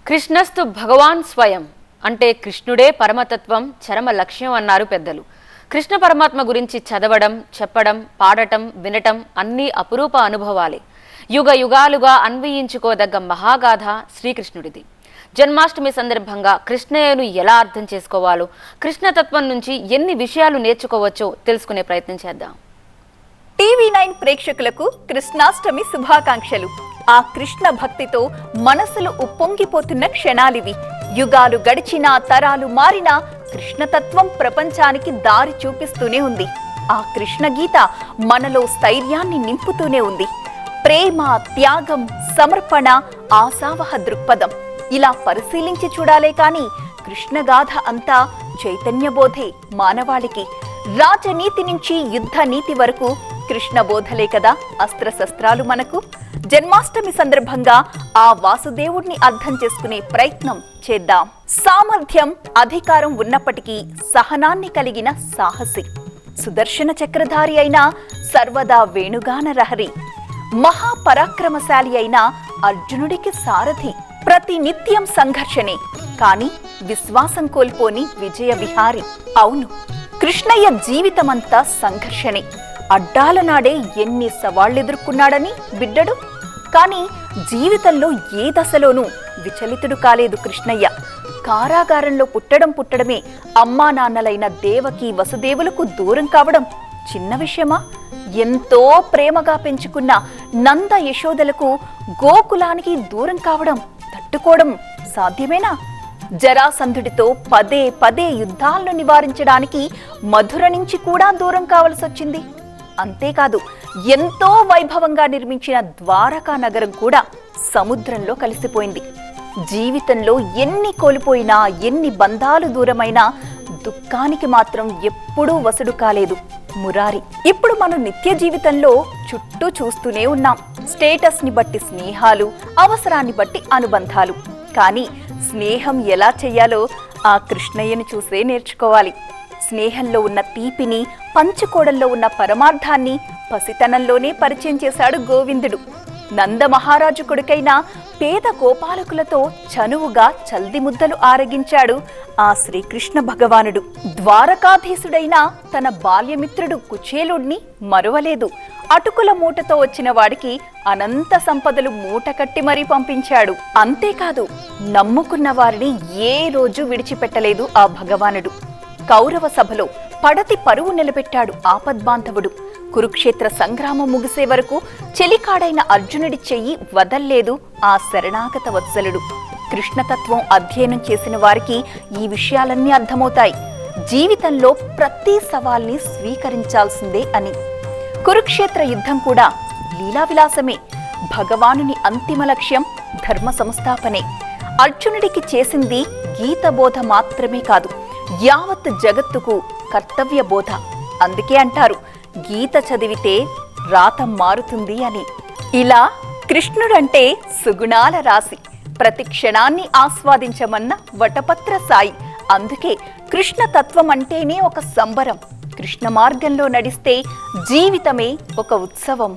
కృష్ణస్తు భగవాన్ స్వయం అంటే కృష్ణుడే పరమతత్వం చరమ లక్ష్యం అన్నారు పెద్దలు. కృష్ణ పరమాత్మ గురించి చదవడం, చెప్పడం, పాడటం, వినటం అన్నీ అపురూప అనుభవాలే. యుగ యుగాలుగా అన్వయించుకోదగ్గ మహాగాథ శ్రీకృష్ణుడిది. జన్మాష్టమి సందర్భంగా కృష్ణయ్యను ఎలా అర్థం చేసుకోవాలో, కృష్ణతత్వం నుంచి ఎన్ని విషయాలు నేర్చుకోవచ్చో తెలుసుకునే ప్రయత్నం చేద్దాం. టీవీ9 ప్రేక్షకులకు కృష్ణాష్టమి శుభాకాంక్షలు. ఆ కృష్ణ భక్తితో మనసులు ఉప్పొంగిపోతున్న క్షణాలివి. యుగాలు గడిచినా, తరాలు మారినా కృష్ణతత్వం ప్రపంచానికి దారి చూపిస్తూనే ఉంది. ఆ కృష్ణ గీత మనలో స్థైర్యాన్ని నింపుతూనే ఉంది. ప్రేమ, త్యాగం, సమర్పణ, ఆశావహ దృక్పథం ఇలా పరిశీలించి చూడాలే కాని కృష్ణగాథ అంతా చైతన్యబోధే. మానవాళికి రాజనీతి నుంచి యుద్ధ నీతి వరకు కృష్ణ బోధలే కదా అస్త్రశస్త్రాలు మనకు. జన్మాష్టమి సందర్భంగా ఆ వాసుదేవుడిని అర్థం చేసుకునే ప్రయత్నం చేద్దాం. సామర్థ్యం, అధికారం ఉన్నప్పటికీ సహనాన్ని కలిగిన సాహసి, సుదర్శన చక్రధారి అయిన సర్వదా వేణుగాన రహరి, మహాపరాక్రమశాలి అయిన అర్జునుడికి సారథి. ప్రతి నిత్యం సంఘర్షణే కాని విశ్వాసం కోల్పోని విజయ విహారి. అవును, కృష్ణయ్య జీవితమంతా సంఘర్షణే. అడ్డాల నాడే ఎన్ని సవాళ్లెదుర్కొన్నాడని బిడ్డడు. కానీ జీవితంలో ఏ దశలోనూ విచలితుడు కాలేదు కృష్ణయ్య. కారాగారంలో పుట్టడమే అమ్మా నాన్నలైన దేవకి, వసుదేవులకు దూరం కావడం చిన్న విషయమా? ఎంతో ప్రేమగా పెంచుకున్న నంద, యశోదలకు గోకులానికి దూరం కావడం, తట్టుకోవడం సాధ్యమేనా? జరాసంధుడితో పదే పదే యుద్ధాలను నివారించడానికి మధుర నుంచి కూడా దూరం కావలసొచ్చింది. అంతేకాదు, ఎంతో వైభవంగా నిర్మించిన ద్వారకా నగరం కూడా సముద్రంలో కలిసిపోయింది. జీవితంలో ఎన్ని కోల్పోయినా, ఎన్ని బంధాలు దూరమైనా దుఃఖానికి మాత్రం ఎప్పుడూ వసుడు కాలేదు మురారి. ఇప్పుడు మనం నిత్య జీవితంలో చుట్టూ చూస్తూనే ఉన్నాం. స్టేటస్ ని బట్టి స్నేహాలు, అవసరాన్ని బట్టి అనుబంధాలు. కానీ స్నేహం ఎలా చెయ్యాలో ఆ కృష్ణయ్యను చూసే నేర్చుకోవాలి. స్నేహంలో ఉన్న తీపిని, పంచుకోవడంలో ఉన్న పరమార్థాన్ని పసితనంలోనే పరిచయం చేశాడు గోవిందుడు. నంద మహారాజు కొడుకైన పేద గోపాలకులతో చనువుగా చల్ది ముద్దలు ఆరగించాడు ఆ శ్రీకృష్ణ భగవానుడు. ద్వారకాధీశుడైన తన బాల్యమిత్రుడు కుచేలుడిని మరువలేదు. అటుకుల మూటతో వచ్చిన వాడికి అనంత సంపదలు మూట కట్టి మరీ పంపించాడు. అంతేకాదు, నమ్ముకున్న వారిని ఏ రోజు విడిచిపెట్టలేదు ఆ భగవానుడు. కౌరవ సభలో పడతి పరువు నిలబెట్టాడు ఆపద్బాంధవుడు. కురుక్షేత్ర సంగ్రామం ముగిసే వరకు చెలికాడైన అర్జునుడి చెయ్యి వదల్లేదు ఆ శరణాగత వత్సలుడు. కృష్ణతత్వం అధ్యయనం చేసిన వారికి ఈ విషయాలన్నీ అర్థమవుతాయి. జీవితంలో ప్రతి సవాల్ని స్వీకరించాల్సిందే అని. కురుక్షేత్ర యుద్ధం కూడా లీలా విలాసమే. భగవానుని అంతిమ లక్ష్యం ధర్మ సంస్థాపనే. అర్జునుడికి చేసింది గీత బోధ మాత్రమే కాదు, యావత్ జగత్తుకు కర్తవ్య బోధ. అందుకే అంటారు, గీత చదివితే రాత మారుతుంది అని. ఇలా కృష్ణుడంటే సుగుణాల రాశి, ప్రతి క్షణాన్ని ఆస్వాదించమన్న వటపత్ర సాయి. అందుకే కృష్ణ తత్వం అంటేనే ఒక సంబరం. కృష్ణ మార్గంలో నడిస్తే జీవితమే ఒక ఉత్సవం.